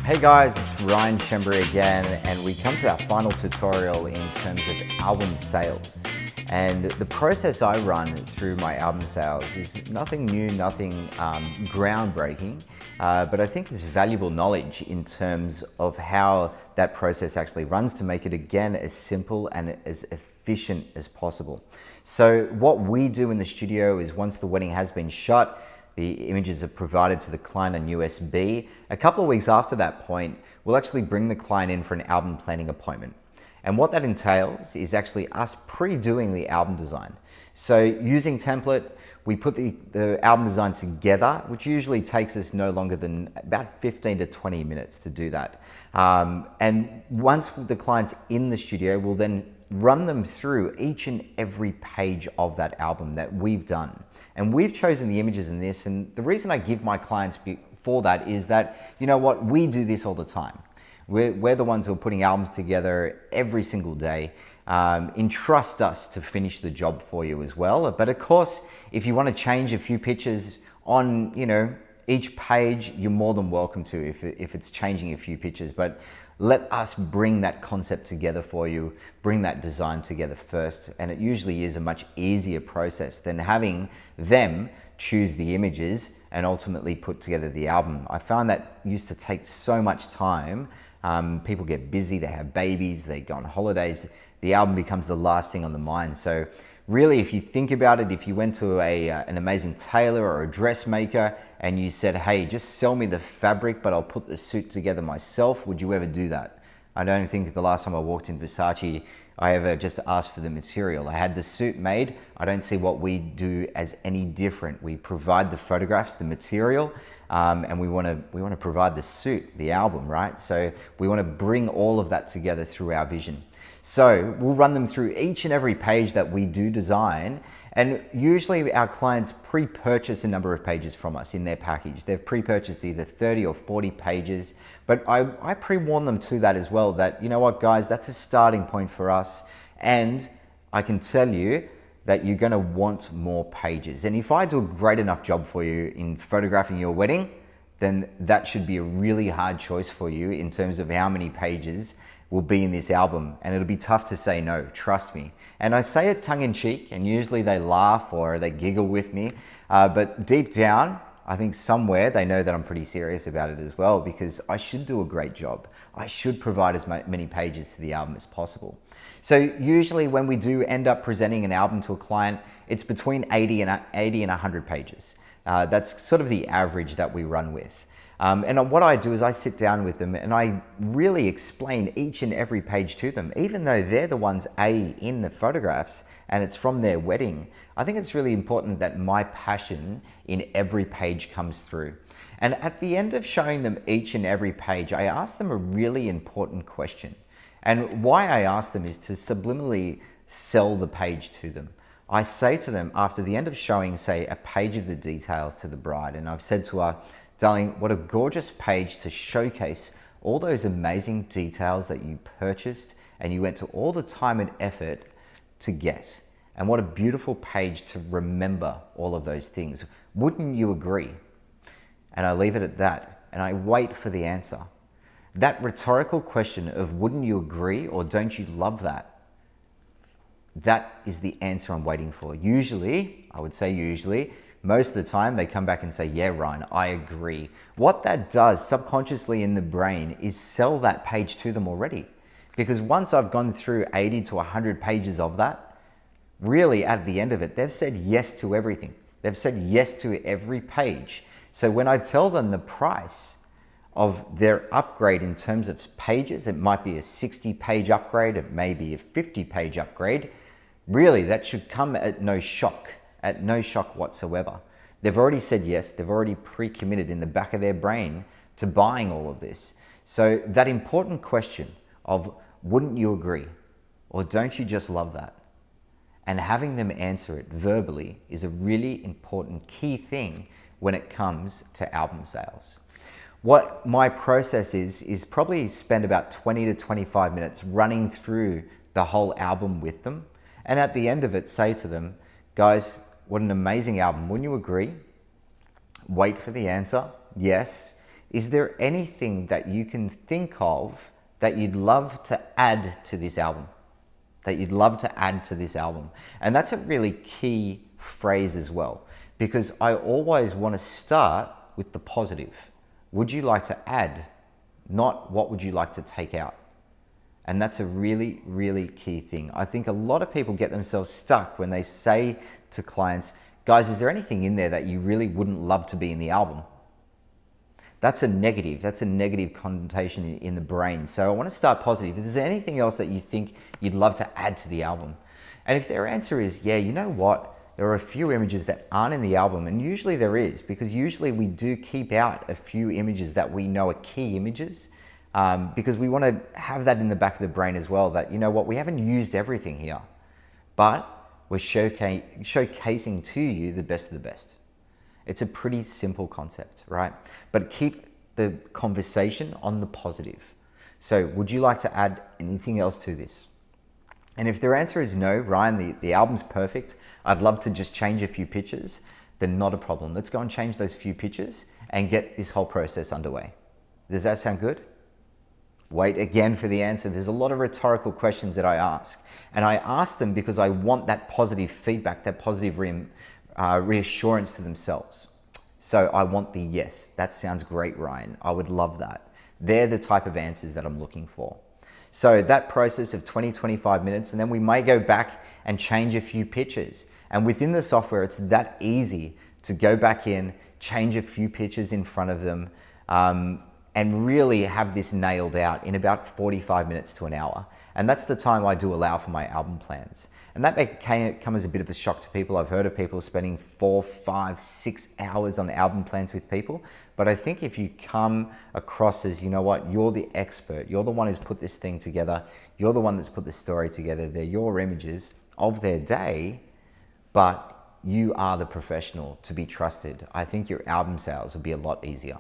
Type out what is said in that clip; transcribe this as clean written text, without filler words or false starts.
Hey guys, it's Ryan Schembri again, and we come to our final tutorial in terms of album sales. And the process I run through my album sales is nothing new, nothing groundbreaking, but I think it's valuable knowledge in terms of how that process actually runs to make it, again, as simple and as efficient as possible. So what we do in the studio is, once the wedding has been shot, the images are provided to the client on USB. A couple of weeks after that point, we'll actually bring the client in for an album planning appointment. And what that entails is actually us pre-doing the album design. So using template, we put the album design together, which usually takes us no longer than about 15 to 20 minutes to do that. And once the client's in the studio, we'll then run them through each and every page of that album that we've done. And we've chosen the images in this, and the reason I give my clients for that is that, you know what, we do this all the time. We're the ones who are putting albums together every single day. Entrust us to finish the job for you as well. But of course, if you want to change a few pictures on, each page, you're more than welcome to if it's changing a few pictures. But let us bring that concept together for you, bring that design together first. And it usually is a much easier process than having them choose the images and ultimately put together the album. I found that used to take so much time. People get busy, they have babies, they go on holidays. The album becomes the last thing on the mind. So really, if you think about it, if you went to an amazing tailor or a dressmaker and you said, hey, just sell me the fabric, but I'll put the suit together myself, would you ever do that? I don't think the last time I walked in Versace, I ever just asked for the material. I had the suit made. I don't see what we do as any different. We provide the photographs, the material, and we want to provide the suit, the album, right? So we want to bring all of that together through our vision. So we'll run them through each and every page that we do design. And usually our clients pre-purchase a number of pages from us in their package. They've pre-purchased either 30 or 40 pages, but I pre-warn them to that as well, that, you know what, guys, that's a starting point for us. And I can tell you that you're gonna want more pages. And if I do a great enough job for you in photographing your wedding, then that should be a really hard choice for you in terms of how many pages will be in this album. And it'll be tough to say no, trust me. And I say it tongue in cheek, and usually they laugh or they giggle with me. But deep down, I think somewhere they know that I'm pretty serious about it as well, because I should do a great job. I should provide as many pages to the album as possible. So usually when we do end up presenting an album to a client, it's between 80 and 100 pages. That's sort of the average that we run with. And what I do is I sit down with them and I really explain each and every page to them, even though they're the ones in the photographs and it's from their wedding. I think it's really important that my passion in every page comes through. And at the end of showing them each and every page, I ask them a really important question. And why I ask them is to subliminally sell the page to them. I say to them after the end of showing, say, a page of the details to the bride, and I've said to her, darling, what a gorgeous page to showcase all those amazing details that you purchased and you went to all the time and effort to get. And what a beautiful page to remember all of those things. Wouldn't you agree? And I leave it at that and I wait for the answer. That rhetorical question of wouldn't you agree or don't you love that? That is the answer I'm waiting for. Usually, I would say usually, most of the time they come back and say, yeah, Ryan, I agree. What that does subconsciously in the brain is sell that page to them already. Because once I've gone through 80 to 100 pages of that, really at the end of it, they've said yes to everything. They've said yes to every page. So when I tell them the price of their upgrade in terms of pages, it might be a 60-page upgrade, it may be a 50-page upgrade, really that should come at no shock whatsoever. They've already said yes, they've already pre-committed in the back of their brain to buying all of this. So that important question of wouldn't you agree or don't you just love that? And having them answer it verbally is a really important key thing when it comes to album sales. What my process is probably spend about 20 to 25 minutes running through the whole album with them. And at the end of it, say to them, guys, what an amazing album. Wouldn't you agree? Wait for the answer. Yes. is there anything that you can think of that you'd love to add to this album? That you'd love to add to this album. And that's a really key phrase as well, because I always want to start with the positive. Would you like to add, not what would you like to take out? And that's a really, really key thing. I think a lot of people get themselves stuck when they say to clients, guys, is there anything in there that you really wouldn't love to be in the album? That's a negative connotation in the brain. So I want to start positive. If there's anything else that you think you'd love to add to the album, and if their answer is, yeah, you know what? There are a few images that aren't in the album, and usually there is, because usually we do keep out a few images that we know are key images, because we want to have that in the back of the brain as well, that, you know what, we haven't used everything here, but we're showcasing to you the best of the best. It's a pretty simple concept, right? But keep the conversation on the positive. So would you like to add anything else to this? And if their answer is no, Ryan, the album's perfect, I'd love to just change a few pictures, then not a problem. Let's go and change those few pictures and get this whole process underway. Does that sound good? Wait again for the answer. There's a lot of rhetorical questions that I ask. And I ask them because I want that positive feedback, that positive reassurance to themselves. So I want the yes. That sounds great, Ryan. I would love that. They're the type of answers that I'm looking for. So that process of 20, 25 minutes, and then we may go back and change a few pictures. And within the software, it's that easy to go back in, change a few pictures in front of them, and really have this nailed out in about 45 minutes to an hour. And that's the time I do allow for my album plans. And that may come as a bit of a shock to people. I've heard of people spending 4, 5, 6 hours on album plans with people. But I think if you come across as, you know what, you're the expert, you're the one who's put this thing together, you're the one that's put this story together, they're your images of their day, but you are the professional to be trusted, I think your album sales will be a lot easier.